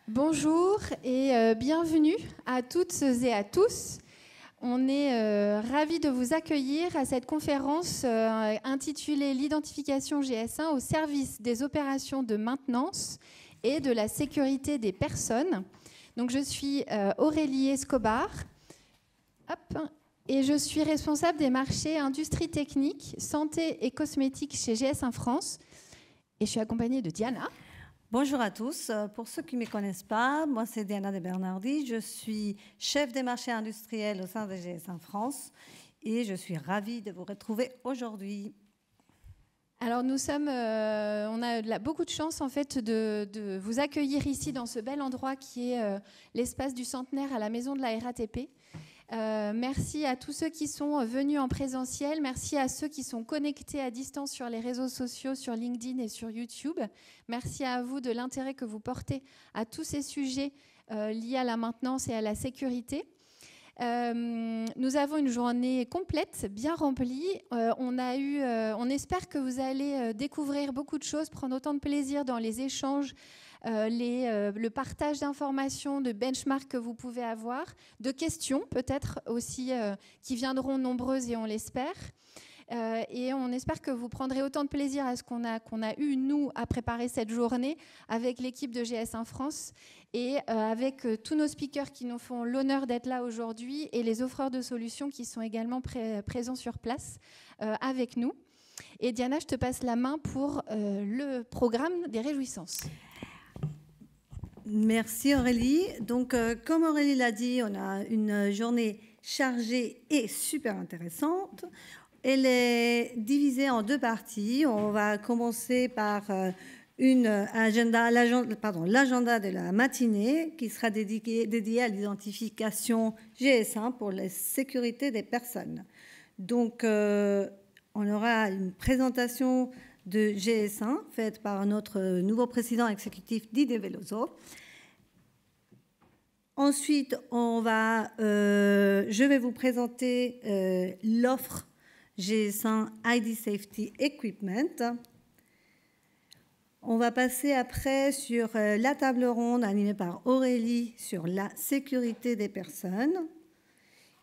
Bonjour et bienvenue à toutes et à tous. On est ravis de vous accueillir à cette conférence intitulée L'identification GS1 au service des opérations de maintenance et de la sécurité des personnes. Donc, je suis Aurélie Escobar et je suis responsable des marchés industrie technique, santé et cosmétique chez GS1 France. Et je suis accompagnée de Diana. Bonjour à tous. Pour ceux qui ne me connaissent pas, moi c'est Diana De Bernardi. Je suis chef des marchés industriels au sein de GS1 France et je suis ravie de vous retrouver aujourd'hui. Alors nous sommes, on a beaucoup de chance en fait de vous accueillir ici dans ce bel endroit qui est l'espace du centenaire à la maison de la RATP. Merci à tous ceux qui sont venus en présentiel. Merci à ceux qui sont connectés à distance sur les réseaux sociaux, sur LinkedIn et sur YouTube. Merci à vous de l'intérêt que vous portez à tous ces sujets liés à la maintenance et à la sécurité. Nous avons une journée complète, bien remplie. On espère que vous allez découvrir beaucoup de choses, prendre autant de plaisir dans les échanges, le partage d'informations, de benchmarks que vous pouvez avoir, de questions peut-être aussi qui viendront nombreuses et on l'espère. Et on espère que vous prendrez autant de plaisir à ce qu'on a eu, nous, à préparer cette journée avec l'équipe de GS1 France et avec tous nos speakers qui nous font l'honneur d'être là aujourd'hui et les offreurs de solutions qui sont également présents sur place avec nous. Et Diana, je te passe la main pour le programme des réjouissances. Merci Aurélie. Donc, comme Aurélie l'a dit, on a une journée chargée et super intéressante. Elle est divisée en deux parties. On va commencer par l'agenda de la matinée qui sera dédié à l'identification GS1 pour la sécurité des personnes. Donc, on aura une présentation de GS1 faite par notre nouveau président exécutif Didier Veloso. Ensuite, je vais vous présenter l'offre GS1 ID Safety Equipment. On va passer après sur la table ronde animée par Aurélie sur la sécurité des personnes.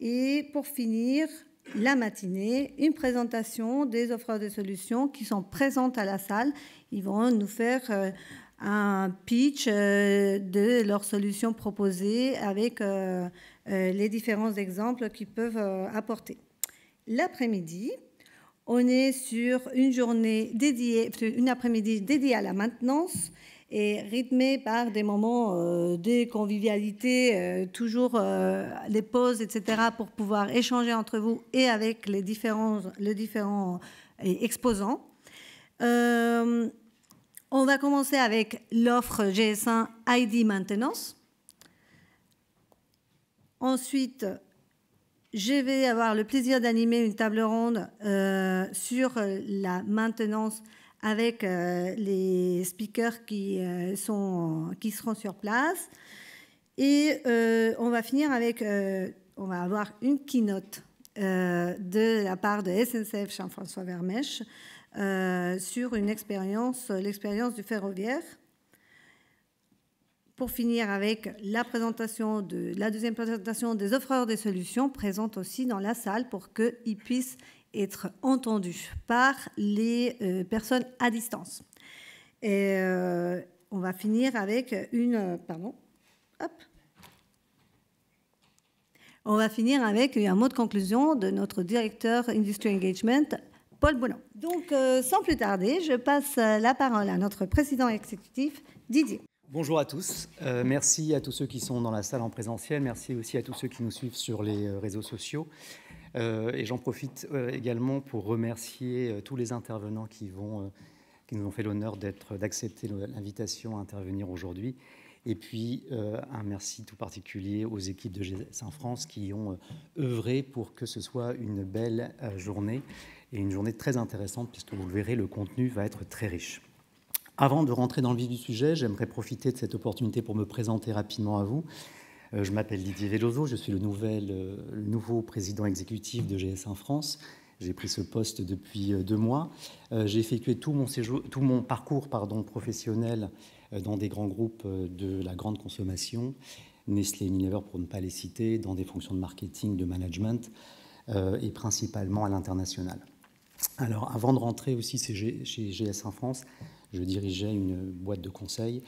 Et pour finir, la matinée, une présentation des offreurs de solutions qui sont présentes à la salle. Ils vont nous faire un pitch de leurs solutions proposées avec les différents exemples qu'ils peuvent apporter. L'après-midi, on est sur une après-midi dédiée à la maintenance et rythmée par des moments de convivialité, toujours les pauses, etc., pour pouvoir échanger entre vous et avec les différents exposants. On va commencer avec l'offre GS1 ID Maintenance. Ensuite, je vais avoir le plaisir d'animer une table ronde sur la maintenance avec les speakers qui seront sur place. Et on va finir avec, on va avoir une keynote de la part de SNCF Jean-François Vermèche sur l'expérience du ferroviaire. Pour finir avec la deuxième présentation des offreurs des solutions présentes aussi dans la salle pour qu'ils puissent être entendus par les personnes à distance. Et on va finir avec On va finir avec un mot de conclusion de notre directeur Industry Engagement, Paul Bonan. Donc, sans plus tarder, je passe la parole à notre président exécutif, Didier. Bonjour à tous. Merci à tous ceux qui sont dans la salle en présentiel. Merci aussi à tous ceux qui nous suivent sur les réseaux sociaux. Et j'en profite également pour remercier tous les intervenants qui nous ont fait l'honneur d'accepter l'invitation à intervenir aujourd'hui. Et puis, un merci tout particulier aux équipes de GS1 France qui ont œuvré pour que ce soit une belle journée et une journée très intéressante puisque vous le verrez, le contenu va être très riche. Avant de rentrer dans le vif du sujet, j'aimerais profiter de cette opportunité pour me présenter rapidement à vous. Je m'appelle Didier Veloso, je suis le nouveau président exécutif de GS1 France. J'ai pris ce poste depuis 2 mois. J'ai effectué tout mon parcours professionnel dans des grands groupes de la grande consommation, Nestlé et Unilever pour ne pas les citer, dans des fonctions de marketing, de management, et principalement à l'international. Alors, avant de rentrer aussi chez GS1 France, je dirigeais une boîte de conseil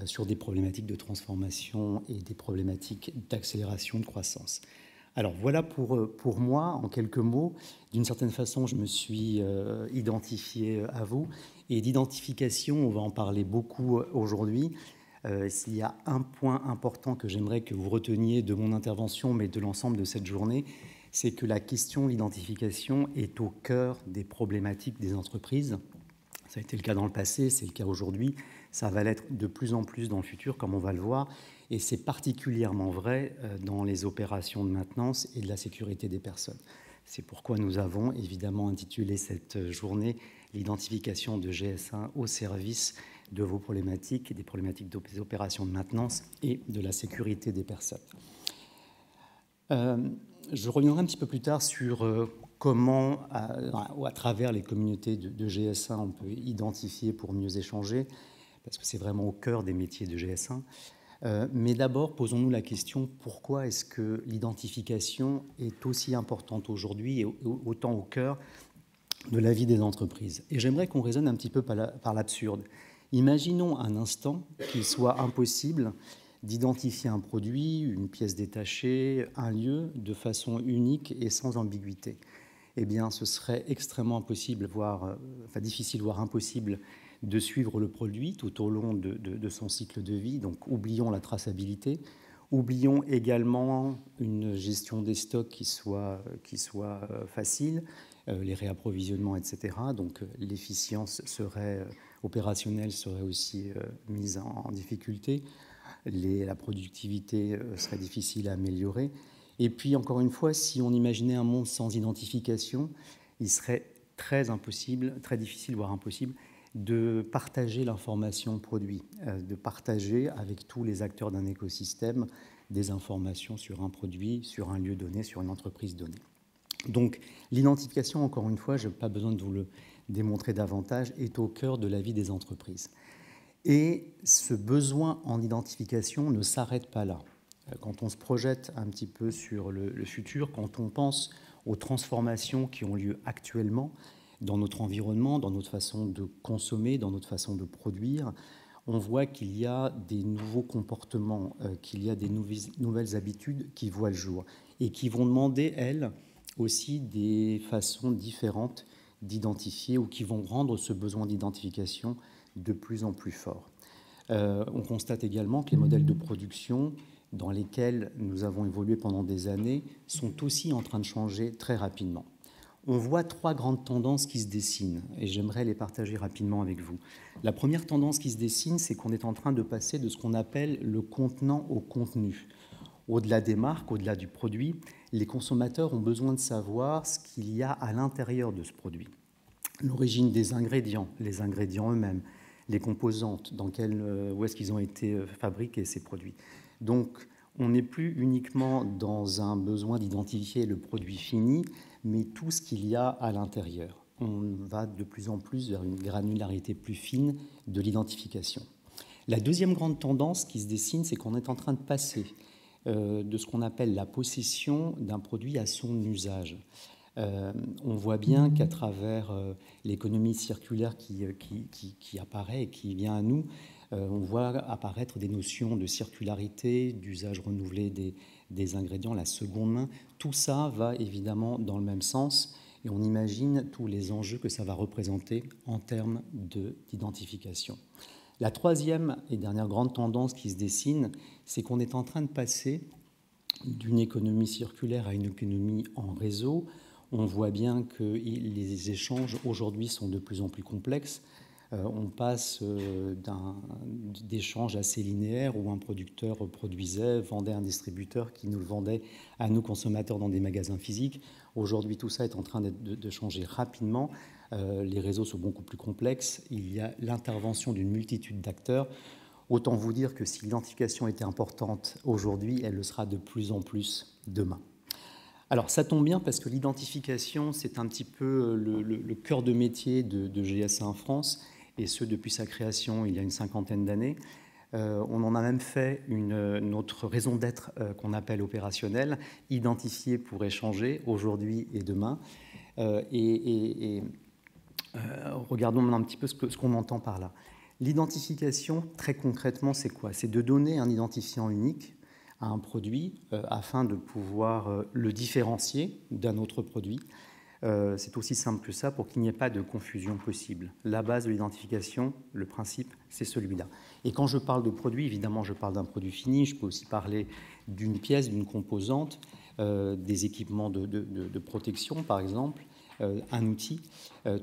sur des problématiques de transformation et des problématiques d'accélération de croissance. Alors voilà pour moi, en quelques mots. D'une certaine façon, je me suis identifié à vous. Et d'identification, on va en parler beaucoup aujourd'hui. S'il y a un point important que j'aimerais que vous reteniez de mon intervention, mais de l'ensemble de cette journée, c'est que la question de l'identification est au cœur des problématiques des entreprises. Ça a été le cas dans le passé, c'est le cas aujourd'hui. Ça va l'être de plus en plus dans le futur, comme on va le voir. Et c'est particulièrement vrai dans les opérations de maintenance et de la sécurité des personnes. C'est pourquoi nous avons évidemment intitulé cette journée « L'identification de GS1 au service de vos problématiques et des problématiques des opérations de maintenance et de la sécurité des personnes ». Je reviendrai un petit peu plus tard sur comment, à travers les communautés de GS1, on peut identifier pour mieux échanger, parce que c'est vraiment au cœur des métiers de GS1. Mais d'abord, posons-nous la question, pourquoi est-ce que l'identification est aussi importante aujourd'hui et autant au cœur de la vie des entreprises? Et j'aimerais qu'on raisonne un petit peu par l'absurde. Imaginons un instant qu'il soit impossible d'identifier un produit, une pièce détachée, un lieu de façon unique et sans ambiguïté. Eh bien, ce serait extrêmement impossible, difficile, voire impossible, de suivre le produit tout au long de son cycle de vie. Donc, oublions la traçabilité. Oublions également une gestion des stocks qui soit facile, les réapprovisionnements, etc. Donc, l'efficience opérationnelle serait aussi mise en difficulté. La productivité serait difficile à améliorer. Et puis, encore une fois, si on imaginait un monde sans identification, il serait très difficile, voire impossible, de partager l'information produit, de partager avec tous les acteurs d'un écosystème des informations sur un produit, sur un lieu donné, sur une entreprise donnée. Donc, l'identification, encore une fois, je n'ai pas besoin de vous le démontrer davantage, est au cœur de la vie des entreprises. Et ce besoin en identification ne s'arrête pas là. Quand on se projette un petit peu sur le futur, quand on pense aux transformations qui ont lieu actuellement dans notre environnement, dans notre façon de consommer, dans notre façon de produire, on voit qu'il y a des nouveaux comportements, qu'il y a des nouvelles habitudes qui voient le jour et qui vont demander, elles, aussi des façons différentes d'identifier ou qui vont rendre ce besoin d'identification de plus en plus fort. On constate également que les modèles de production dans lesquels nous avons évolué pendant des années sont aussi en train de changer très rapidement. On voit trois grandes tendances qui se dessinent et j'aimerais les partager rapidement avec vous. La première tendance qui se dessine, c'est qu'on est en train de passer de ce qu'on appelle le contenant au contenu. Au-delà des marques, au-delà du produit, les consommateurs ont besoin de savoir ce qu'il y a à l'intérieur de ce produit. L'origine des ingrédients, les ingrédients eux-mêmes, les composantes, où est-ce qu'ils ont été fabriqués, ces produits. Donc, on n'est plus uniquement dans un besoin d'identifier le produit fini, mais tout ce qu'il y a à l'intérieur. On va de plus en plus vers une granularité plus fine de l'identification. La deuxième grande tendance qui se dessine, c'est qu'on est en train de passer de ce qu'on appelle la possession d'un produit à son usage. On voit bien qu'à travers l'économie circulaire qui apparaît et qui vient à nous, on voit apparaître des notions de circularité, d'usage renouvelé des ingrédients, la seconde main. Tout ça va évidemment dans le même sens et on imagine tous les enjeux que ça va représenter en termes d'identification. La troisième et dernière grande tendance qui se dessine, c'est qu'on est en train de passer d'une économie circulaire à une économie en réseau. On voit bien que les échanges aujourd'hui sont de plus en plus complexes. On passe d'échanges assez linéaires où un producteur produisait, vendait à un distributeur qui nous le vendait à nous consommateurs dans des magasins physiques. Aujourd'hui, tout ça est en train de changer rapidement. Les réseaux sont beaucoup plus complexes. Il y a l'intervention d'une multitude d'acteurs. Autant vous dire que si l'identification était importante aujourd'hui, elle le sera de plus en plus demain. Alors, ça tombe bien parce que l'identification, c'est un petit peu le cœur de métier de GS1 France et ce depuis sa création il y a une 50aine d'années. On en a même fait notre raison d'être qu'on appelle opérationnelle, identifier pour échanger aujourd'hui et demain. Regardons maintenant un petit peu ce qu'on entend par là. L'identification, très concrètement, c'est quoi? C'est de donner un identifiant unique à un produit afin de pouvoir le différencier d'un autre produit. C'est aussi simple que ça pour qu'il n'y ait pas de confusion possible. La base de l'identification, le principe, c'est celui-là. Et quand je parle de produit, évidemment, je parle d'un produit fini, je peux aussi parler d'une pièce, d'une composante, des équipements de protection, par exemple, un outil.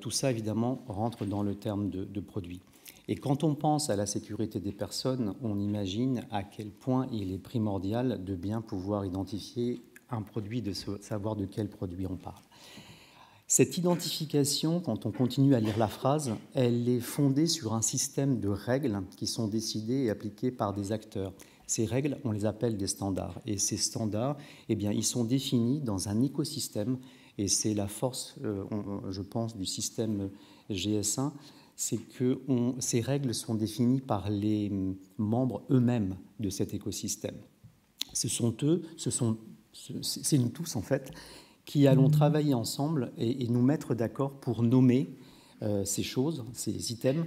Tout ça, évidemment, rentre dans le terme de produit. Et quand on pense à la sécurité des personnes, on imagine à quel point il est primordial de bien pouvoir identifier un produit, de savoir de quel produit on parle. Cette identification, quand on continue à lire la phrase, elle est fondée sur un système de règles qui sont décidées et appliquées par des acteurs. Ces règles, on les appelle des standards. Et ces standards, eh bien, ils sont définis dans un écosystème. Et c'est la force, je pense, du système GS1, c'est que ces règles sont définies par les membres eux-mêmes de cet écosystème. C'est nous tous, en fait, qui allons travailler ensemble et nous mettre d'accord pour nommer ces choses, ces items,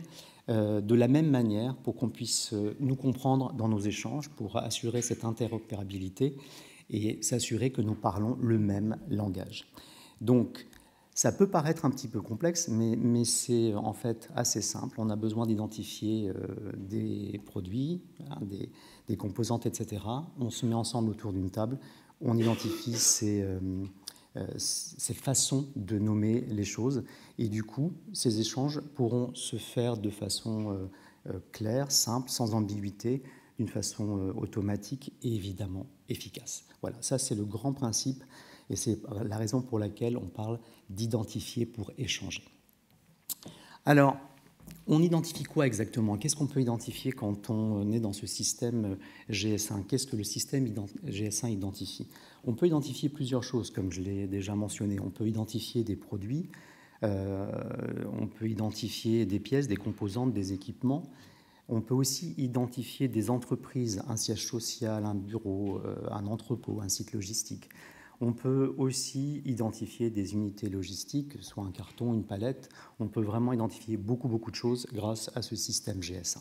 de la même manière pour qu'on puisse nous comprendre dans nos échanges, pour assurer cette interopérabilité et s'assurer que nous parlons le même langage. Donc, ça peut paraître un petit peu complexe, mais c'est en fait assez simple. On a besoin d'identifier des produits, des composantes, etc. On se met ensemble autour d'une table, on identifie ces façons de nommer les choses. Et du coup, ces échanges pourront se faire de façon claire, simple, sans ambiguïté, d'une façon automatique et évidemment efficace. Voilà, ça c'est le grand principe et c'est la raison pour laquelle on parle d'identifier pour échanger. Alors, on identifie quoi exactement? Qu'est-ce qu'on peut identifier quand on est dans ce système GS1? Qu'est-ce que le système GS1 identifie? On peut identifier plusieurs choses, comme je l'ai déjà mentionné. On peut identifier des produits, on peut identifier des pièces, des composantes, des équipements. On peut aussi identifier des entreprises, un siège social, un bureau, un entrepôt, un site logistique. On peut aussi identifier des unités logistiques, soit un carton, une palette. On peut vraiment identifier beaucoup de choses grâce à ce système GS1.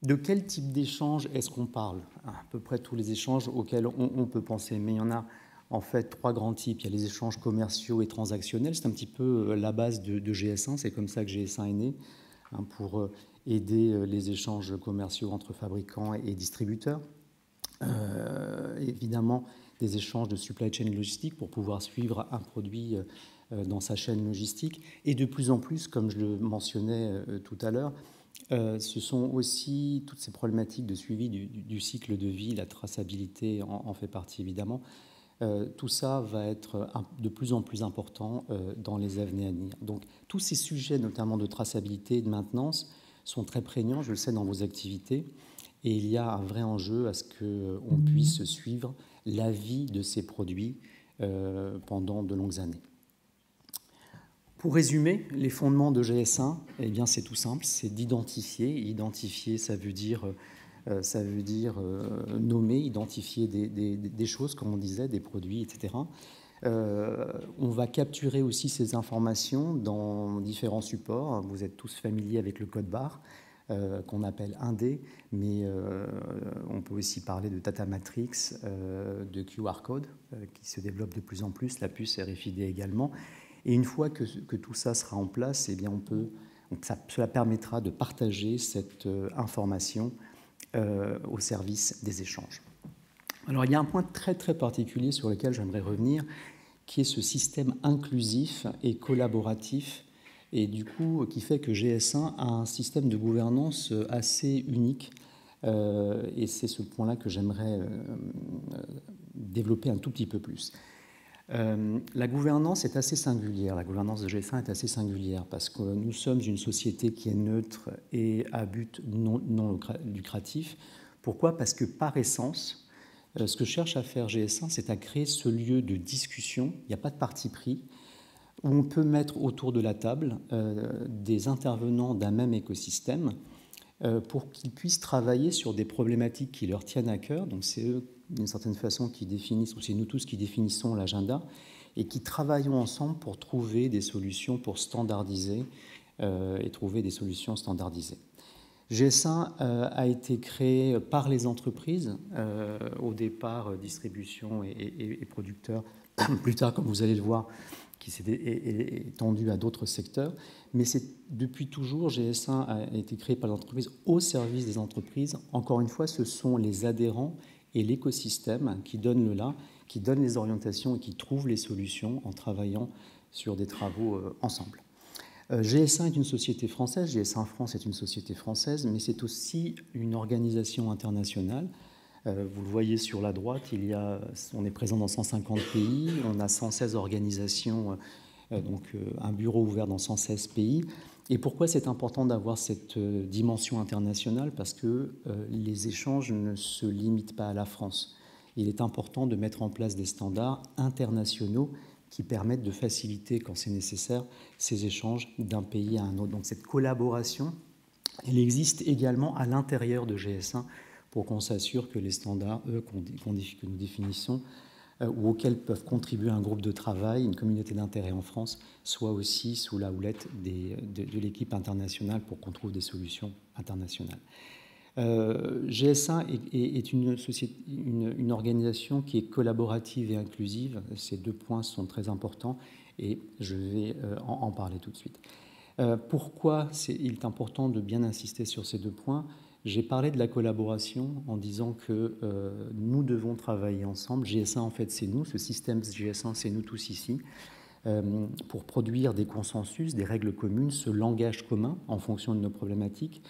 De quel type d'échange est-ce qu'on parle? À peu près tous les échanges auxquels on peut penser, mais il y en a en fait trois grands types. Il y a les échanges commerciaux et transactionnels, c'est un petit peu la base de GS1, c'est comme ça que GS1 est né, pour aider les échanges commerciaux entre fabricants et distributeurs. Évidemment, des échanges de supply chain logistique pour pouvoir suivre un produit dans sa chaîne logistique. Et de plus en plus, comme je le mentionnais tout à l'heure, ce sont aussi toutes ces problématiques de suivi du cycle de vie, la traçabilité en fait partie évidemment. Tout ça va être de plus en plus important dans les années à venir. Donc tous ces sujets, notamment de traçabilité et de maintenance, sont très prégnants, je le sais, dans vos activités. Et il y a un vrai enjeu à ce qu'on puisse suivre la vie de ces produits pendant de longues années. Pour résumer, les fondements de GS1, eh bien, c'est tout simple, c'est d'identifier. Identifier, ça veut dire nommer, identifier des choses, comme on disait, des produits, etc. On va capturer aussi ces informations dans différents supports. Vous êtes tous familiers avec le code barre, qu'on appelle Indé, mais on peut aussi parler de Data Matrix, de QR Code, qui se développe de plus en plus, la puce RFID également. Et une fois que tout ça sera en place, eh bien cela permettra de partager cette information au service des échanges. Alors il y a un point très particulier sur lequel j'aimerais revenir, qui est ce système inclusif et collaboratif, et du coup qui fait que GS1 a un système de gouvernance assez unique, et c'est ce point-là que j'aimerais développer un tout petit peu plus. La gouvernance est assez singulière, la gouvernance de GS1 est assez singulière parce que nous sommes une société qui est neutre et à but non lucratif. Pourquoi? Parce que par essence, ce que cherche à faire GS1, c'est à créer ce lieu de discussion, il n'y a pas de parti pris, où on peut mettre autour de la table des intervenants d'un même écosystème pour qu'ils puissent travailler sur des problématiques qui leur tiennent à cœur. Donc c'est eux, d'une certaine façon, qui définissent, ou c'est nous tous qui définissons l'agenda, et qui travaillons ensemble pour trouver des solutions pour standardiser et trouver des solutions standardisées. GS1 a été créé par les entreprises, au départ distribution et producteurs, plus tard, comme vous allez le voir, qui s'est étendu à d'autres secteurs. Mais depuis toujours, GS1 a été créé par l'entreprise au service des entreprises. Encore une fois, ce sont les adhérents et l'écosystème qui donnent le là, qui donnent les orientations et qui trouvent les solutions en travaillant sur des travaux ensemble. GS1 est une société française, GS1 France est une société française, mais c'est aussi une organisation internationale. Vous le voyez sur la droite, on est présent dans 150 pays, on a 116 organisations, donc un bureau ouvert dans 116 pays. Et pourquoi c'est important d'avoir cette dimension internationale? Parce que les échanges ne se limitent pas à la France. Il est important de mettre en place des standards internationaux qui permettent de faciliter, quand c'est nécessaire, ces échanges d'un pays à un autre. Donc cette collaboration, elle existe également à l'intérieur de GS1 pour qu'on s'assure que les standards, que nous définissons, ou auxquels peuvent contribuer un groupe de travail, une communauté d'intérêt en France, soient aussi sous la houlette de l'équipe internationale pour qu'on trouve des solutions internationales. GS1 est une organisation qui est collaborative et inclusive. Ces deux points sont très importants et je vais en parler tout de suite. Pourquoi il est important de bien insister sur ces deux points? J'ai parlé de la collaboration en disant que nous devons travailler ensemble. GS1, en fait, c'est nous. Ce système GS1, c'est nous tous ici, pour produire des consensus, des règles communes, ce langage commun en fonction de nos problématiques.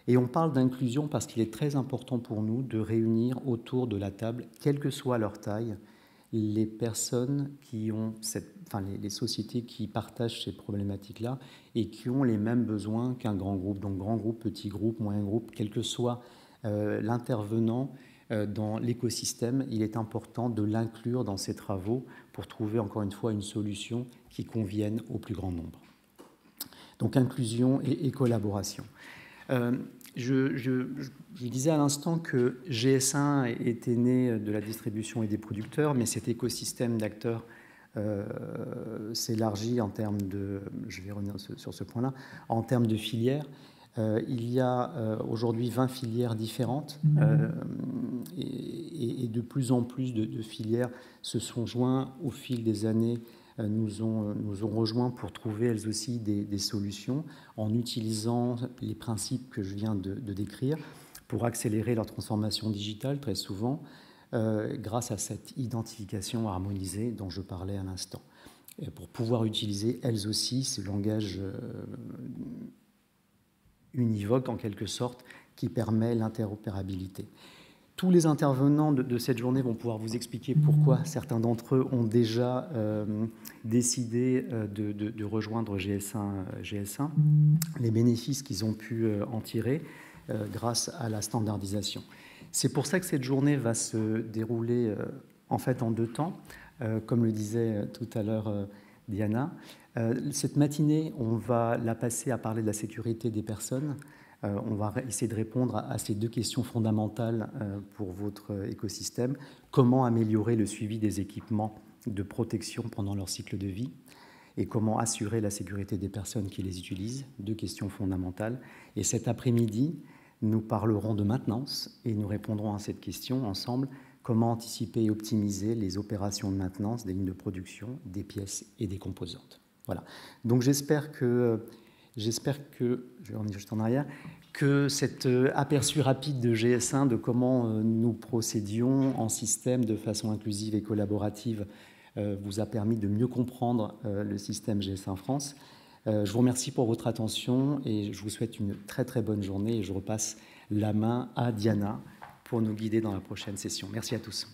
Et on parle d'inclusion parce qu'il est très important pour nous de réunir autour de la table, quelle que soit leur taille, les personnes qui ont les sociétés qui partagent ces problématiques-là et qui ont les mêmes besoins qu'un grand groupe. Donc grand groupe, petit groupe, moyen groupe, quel que soit l'intervenant dans l'écosystème, il est important de l'inclure dans ces travaux pour trouver encore une fois une solution qui convienne au plus grand nombre. Donc inclusion et collaboration. Je disais à l'instant que GS1 était né de la distribution et des producteurs, mais cet écosystème d'acteurs s'élargit en termes de, je vais revenir sur ce point-là, en termes de filières. Il y a aujourd'hui 20 filières différentes et de plus en plus de filières se sont joints au fil des années, nous ont rejoints pour trouver elles aussi des solutions en utilisant les principes que je viens de décrire pour accélérer leur transformation digitale très souvent grâce à cette identification harmonisée dont je parlais à l'instant. Et pour pouvoir utiliser elles aussi ce langage univoque en quelque sorte qui permet l'interopérabilité. Tous les intervenants de cette journée vont pouvoir vous expliquer pourquoi certains d'entre eux ont déjà décidé de rejoindre GS1, les bénéfices qu'ils ont pu en tirer grâce à la standardisation. C'est pour ça que cette journée va se dérouler en fait en deux temps, comme le disait tout à l'heure Diana. Cette matinée, on va la passer à parler de la sécurité des personnes. On va essayer de répondre à ces deux questions fondamentales pour votre écosystème. Comment améliorer le suivi des équipements de protection pendant leur cycle de vie et comment assurer la sécurité des personnes qui les utilisent, deux questions fondamentales. Et cet après-midi, nous parlerons de maintenance et nous répondrons à cette question ensemble. Comment anticiper et optimiser les opérations de maintenance des lignes de production, des pièces et des composantes. Voilà. Donc j'espère que, je vais revenir juste en arrière, que cet aperçu rapide de GS1, de comment nous procédions en système de façon inclusive et collaborative, vous a permis de mieux comprendre le système GS1 France. Je vous remercie pour votre attention et je vous souhaite une très très bonne journée et je repasse la main à Diana pour nous guider dans la prochaine session. Merci à tous.